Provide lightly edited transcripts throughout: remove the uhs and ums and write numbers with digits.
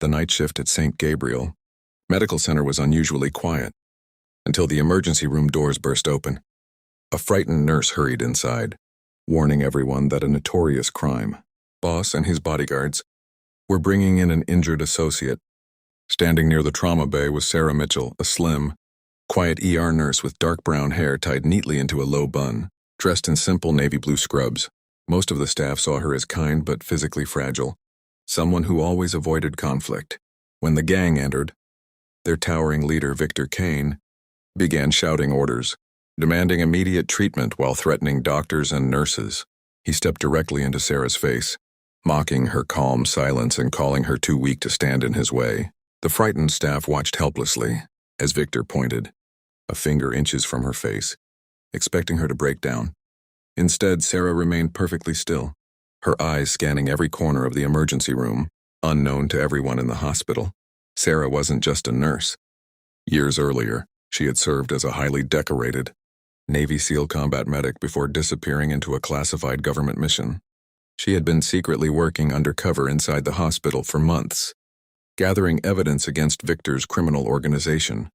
The night shift at St. Gabriel Medical Center was unusually quiet until the emergency room doors burst open. A frightened nurse hurried inside, warning everyone that a notorious crime boss and his bodyguards were bringing in an injured associate. Standing near the trauma bay was Sarah Mitchell, a slim, quiet ER nurse with dark brown hair tied neatly into a low bun, dressed in simple navy blue scrubs. Most of the staff saw her as kind but physically fragile, someone who always avoided conflict. When the gang entered, their towering leader, Victor Kane, began shouting orders, demanding immediate treatment while threatening doctors and nurses. He stepped directly into Sarah's face, mocking her calm silence and calling her too weak to stand in his way. The frightened staff watched helplessly as Victor pointed, a finger inches from her face, expecting her to break down. Instead, Sarah remained perfectly still, her eyes scanning every corner of the emergency room, unknown to everyone in the hospital. Sarah wasn't just a nurse. Years earlier, she had served as a highly decorated Navy SEAL combat medic before disappearing into a classified government mission. She had been secretly working undercover inside the hospital for months, gathering evidence against Victor's criminal organization.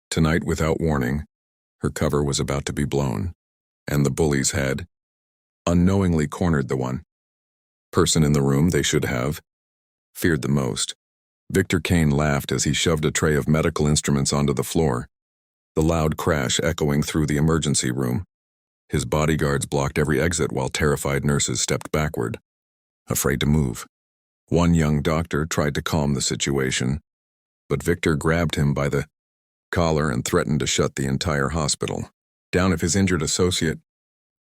Tonight, without warning, her cover was about to be blown, and the bullies had unknowingly cornered the one person in the room they should have feared the most. Victor Kane laughed as he shoved a tray of medical instruments onto the floor, the loud crash echoing through the emergency room. His bodyguards blocked every exit while terrified nurses stepped backward, afraid to move. One young doctor tried to calm the situation, but Victor grabbed him by the collar and threatened to shut the entire hospital down if his injured associate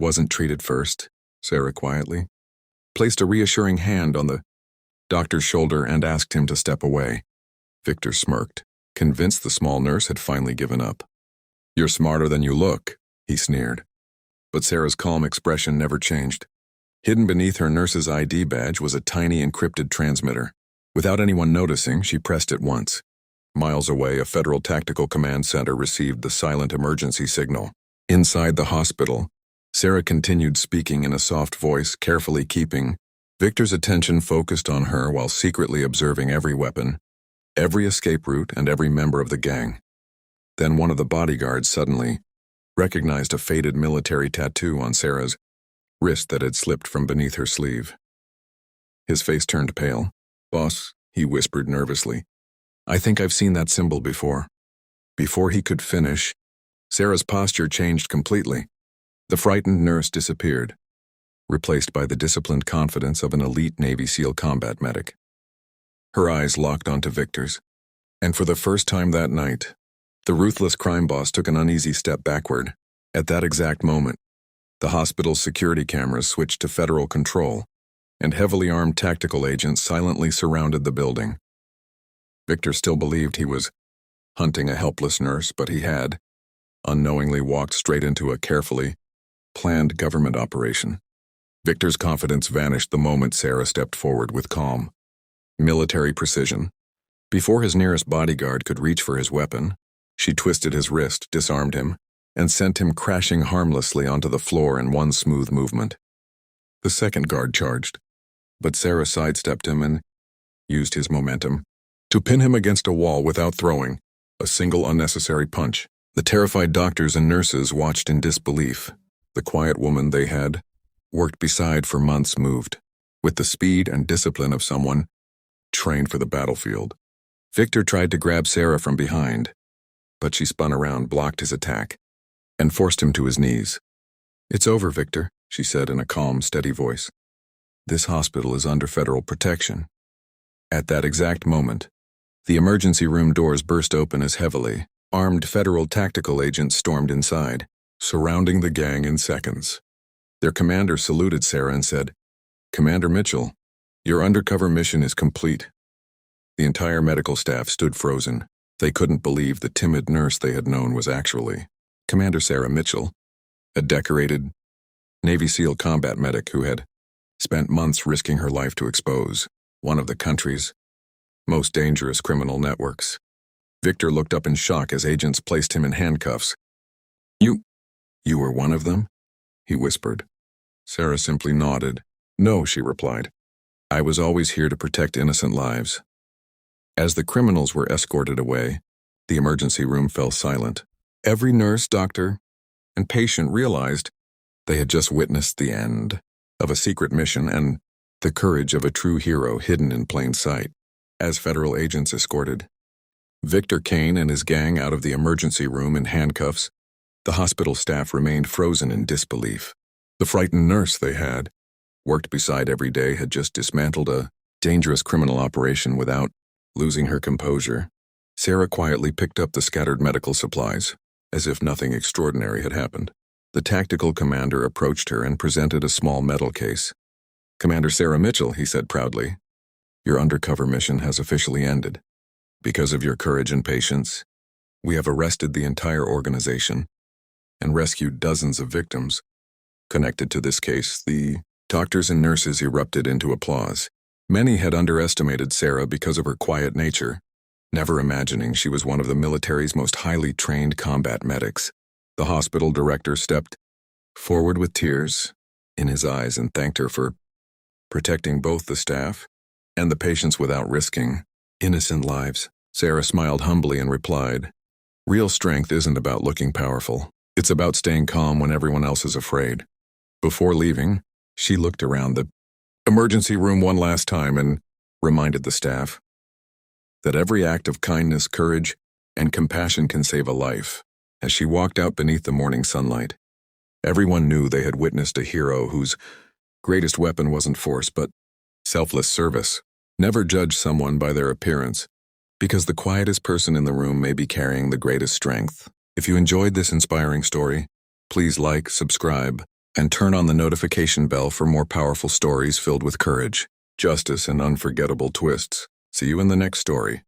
wasn't treated first. Sarah quietly placed a reassuring hand on the doctor's shoulder and asked him to step away. Victor smirked, convinced the small nurse had finally given up. "You're smarter than you look," he sneered. But Sarah's calm expression never changed. Hidden beneath her nurse's ID badge was a tiny encrypted transmitter. Without anyone noticing, she pressed it once. Miles away, a Federal Tactical Command Center received the silent emergency signal. Inside the hospital, Sarah continued speaking in a soft voice, carefully keeping Victor's attention focused on her while secretly observing every weapon, every escape route, and every member of the gang. Then one of the bodyguards suddenly recognized a faded military tattoo on Sarah's wrist that had slipped from beneath her sleeve. His face turned pale. "Boss," he whispered nervously, "I think I've seen that symbol before." Before he could finish, Sarah's posture changed completely. The frightened nurse disappeared, replaced by the disciplined confidence of an elite Navy SEAL combat medic. Her eyes locked onto Victor's, and for the first time that night, the ruthless crime boss took an uneasy step backward. At that exact moment, the hospital's security cameras switched to federal control, and heavily armed tactical agents silently surrounded the building. Victor still believed he was hunting a helpless nurse, but he had unknowingly walked straight into a carefully planned government operation. Victor's confidence vanished the moment Sarah stepped forward with calm, military precision. Before his nearest bodyguard could reach for his weapon, she twisted his wrist, disarmed him, and sent him crashing harmlessly onto the floor in one smooth movement. The second guard charged, but Sarah sidestepped him and used his momentum to pin him against a wall without throwing a single unnecessary punch. The terrified doctors and nurses watched in disbelief. The quiet woman they had worked beside for months moved, with the speed and discipline of someone trained for the battlefield. Victor tried to grab Sarah from behind, but she spun around, blocked his attack, and forced him to his knees. "It's over, Victor," she said in a calm, steady voice. "This hospital is under federal protection." At that exact moment, the emergency room doors burst open as heavily armed federal tactical agents stormed inside, surrounding the gang in seconds. Their commander saluted Sarah and said, "Commander Mitchell, your undercover mission is complete." The entire medical staff stood frozen. They couldn't believe the timid nurse they had known was actually Commander Sarah Mitchell, a decorated Navy SEAL combat medic who had spent months risking her life to expose one of the country's most dangerous criminal networks. Victor looked up in shock as agents placed him in handcuffs. You were one of them?" he whispered. Sarah simply nodded. "No," she replied. "I was always here to protect innocent lives." As the criminals were escorted away, the emergency room fell silent. Every nurse, doctor, and patient realized they had just witnessed the end of a secret mission and the courage of a true hero hidden in plain sight. As federal agents escorted Victor Kane and his gang out of the emergency room in handcuffs, the hospital staff remained frozen in disbelief. The frightened nurse they had worked beside every day had just dismantled a dangerous criminal operation without losing her composure. Sarah quietly picked up the scattered medical supplies, as if nothing extraordinary had happened. The tactical commander approached her and presented a small metal case. "Commander Sarah Mitchell," he said proudly, "your undercover mission has officially ended. Because of your courage and patience, we have arrested the entire organization and rescued dozens of victims connected to this case." The doctors and nurses erupted into applause. Many had underestimated Sarah because of her quiet nature, never imagining she was one of the military's most highly trained combat medics. The hospital director stepped forward with tears in his eyes and thanked her for protecting both the staff and the patients without risking innocent lives. Sarah smiled humbly and replied, "Real strength isn't about looking powerful. It's about staying calm when everyone else is afraid." Before leaving, she looked around the emergency room one last time and reminded the staff that every act of kindness, courage, and compassion can save a life. As she walked out beneath the morning sunlight, everyone knew they had witnessed a hero whose greatest weapon wasn't force but selfless service. Never judge someone by their appearance, because the quietest person in the room may be carrying the greatest strength. If you enjoyed this inspiring story, please like, subscribe, and turn on the notification bell for more powerful stories filled with courage, justice, and unforgettable twists. See you in the next story.